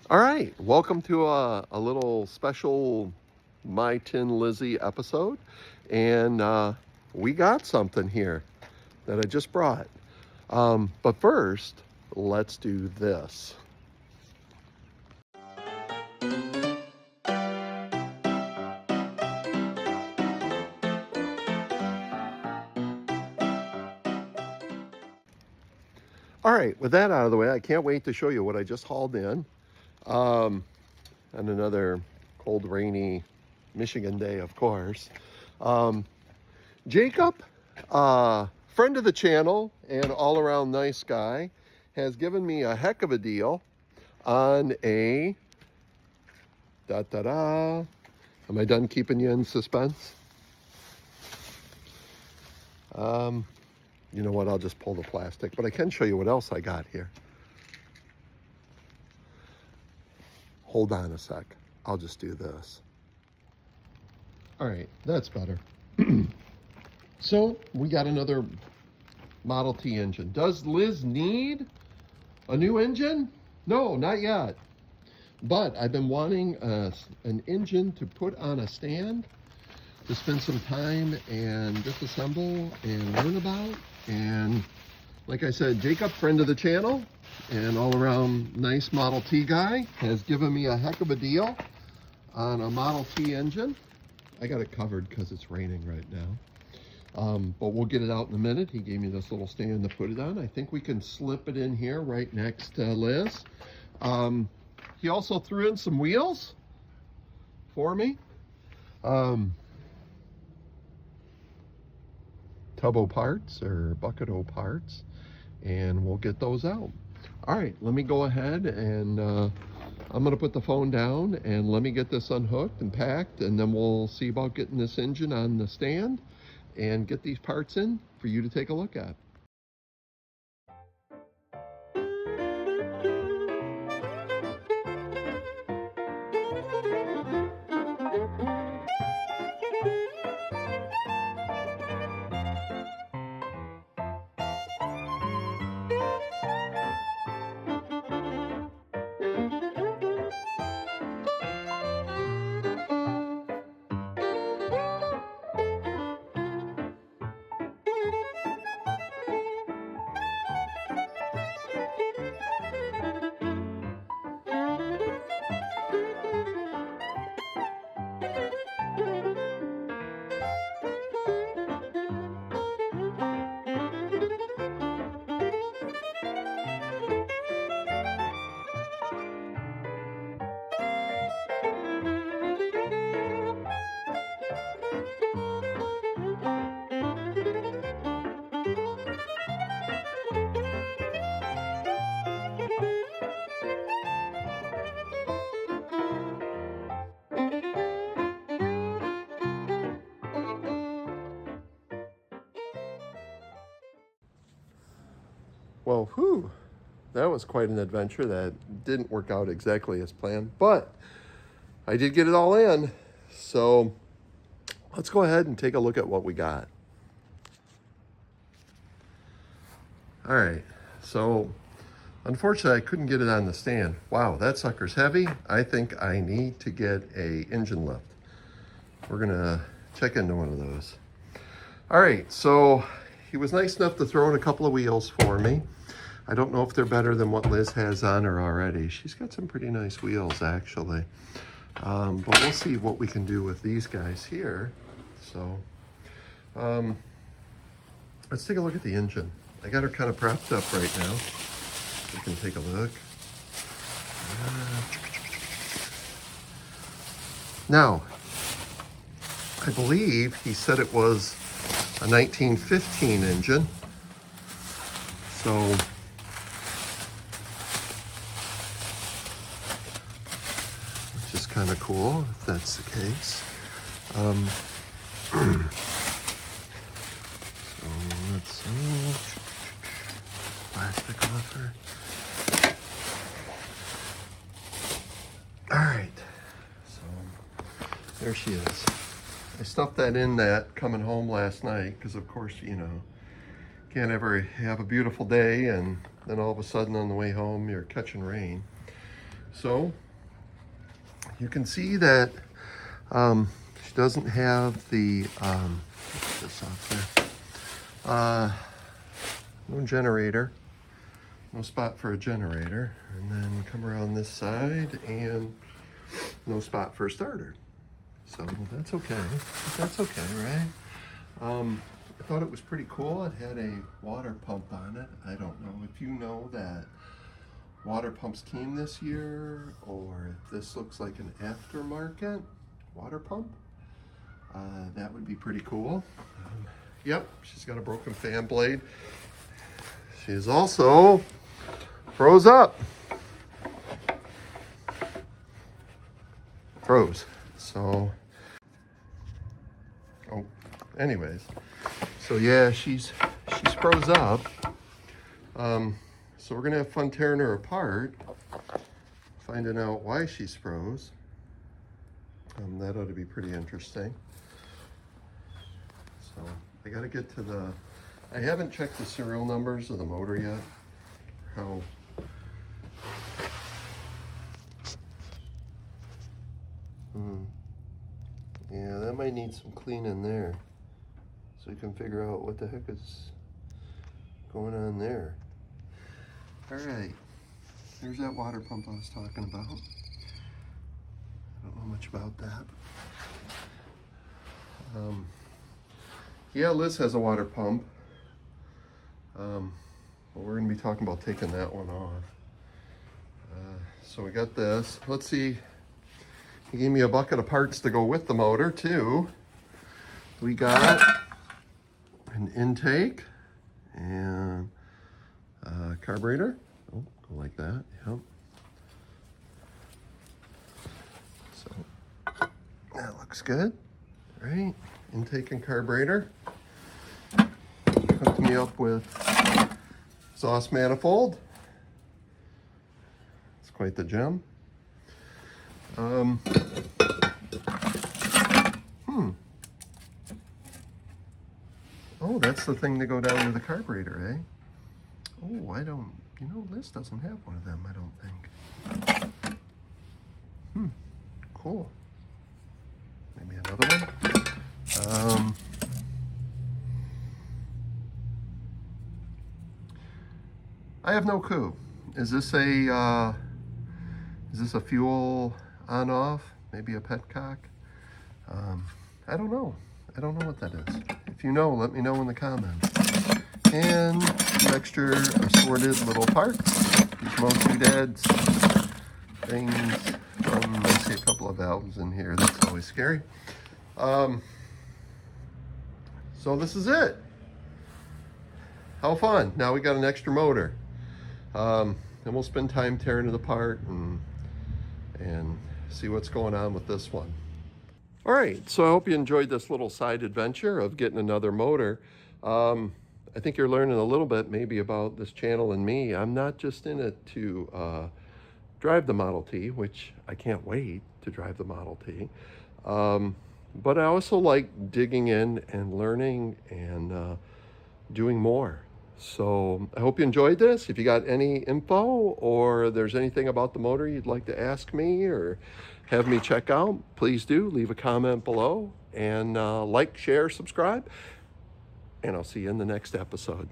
All right, welcome to a little special My Tin Lizzie episode. And we got something here that I just brought. But first, let's do this. All right, with that out of the way, I can't wait to show you what I just hauled in on another cold, rainy Michigan day, of course. Jacob, friend of the channel and all around nice guy, has given me a heck of a deal on a da-da-da. Am I done keeping you in suspense? You know what? I'll just pull the plastic, but I can show you what else I got here. Hold on a sec. I'll just do this. All right, that's better. So we got another Model T engine. Does Liz need a new engine? No, not yet. But I've been wanting an engine to put on a stand to spend some time and disassemble and learn about. And like I said, Jacob, friend of the channel and all around nice Model T guy, has given me a heck of a deal on a Model T engine. I got it covered because it's raining right now. But we'll get it out in a minute. He gave me this little stand to put it on. I think we can slip it in here right next to Liz. He also threw in some wheels for me. Tubbo parts or Bucket-O parts, and we'll get those out. All right, let me go ahead and I'm gonna put the phone down and let me get this unhooked and packed, and then we'll see about getting this engine on the stand and get these parts in for you to take a look at. Well, whew, that was quite an adventure that didn't work out exactly as planned, but I did get it all in. So let's go ahead and take a look at what we got. All right, so unfortunately I couldn't get it on the stand. Wow, that sucker's heavy. I think I need to get a engine lift. We're gonna check into one of those. All right, so he was nice enough to throw in a couple of wheels for me. I don't know if they're better than what Liz has on her already. She's got some pretty nice wheels, actually. But we'll see what we can do with these guys here. So let's take a look at the engine. I got her kind of propped up right now. We can take a look. Now, I believe he said it was a 1915 engine. So which is kind of cool if that's the case. So let's see. Plastic off her. All right, so there she is. I stuffed that in that coming home last night because, of course, you know, can't ever have a beautiful day and then all of a sudden on the way home you're catching rain. So you can see that she doesn't have the, put this off there, no generator, no spot for a generator. And then come around this side and no spot for a starter. So that's okay. That's okay, right? I thought it was pretty cool. It had a water pump on it. I don't know if you know that water pumps came this year, or if this looks like an aftermarket water pump. That would be pretty cool. Yep, she's got a broken fan blade. She's also froze up. Froze. So, anyways, so yeah, she's froze up. So we're gonna have fun tearing her apart, finding out why she's froze. That ought to be pretty interesting. So I gotta get to the, I haven't checked the serial numbers of the motor yet. How, yeah, that might need some cleaning there. So we can figure out what the heck is going on there. All right, there's that water pump I was talking about. I don't know much about that. Yeah, Liz has a water pump. But we're gonna be talking about taking that one off. So we got this. Let's see, he gave me a bucket of parts to go with the motor too. We got an intake and a carburetor. Oh, go like that, yep. So that looks good, right? Intake and carburetor. Hooked me up with exhaust manifold. It's quite the gem. Oh, that's the thing to go down to the carburetor, eh? Oh, I don't, you know, Liz doesn't have one of them, I don't think. Cool. Maybe another one. I have no clue. Is this a fuel on off? Maybe a petcock? I don't know. I don't know what that is. If you know, let me know in the comments. And some extra assorted little parts. These motion deads, things. I see a couple of valves in here. That's always scary. So this is it. How fun. Now we got an extra motor. And we'll spend time tearing it apart and see what's going on with this one. All right, so I hope you enjoyed this little side adventure of getting another motor. I think you're learning a little bit maybe about this channel and me. I'm not just in it to drive the Model T, which I can't wait to drive the Model T. But I also like digging in and learning and doing more. So I hope you enjoyed this. If you got any info or there's anything about the motor you'd like to ask me or have me check out, please do leave a comment below and like, share, subscribe, and I'll see you in the next episode.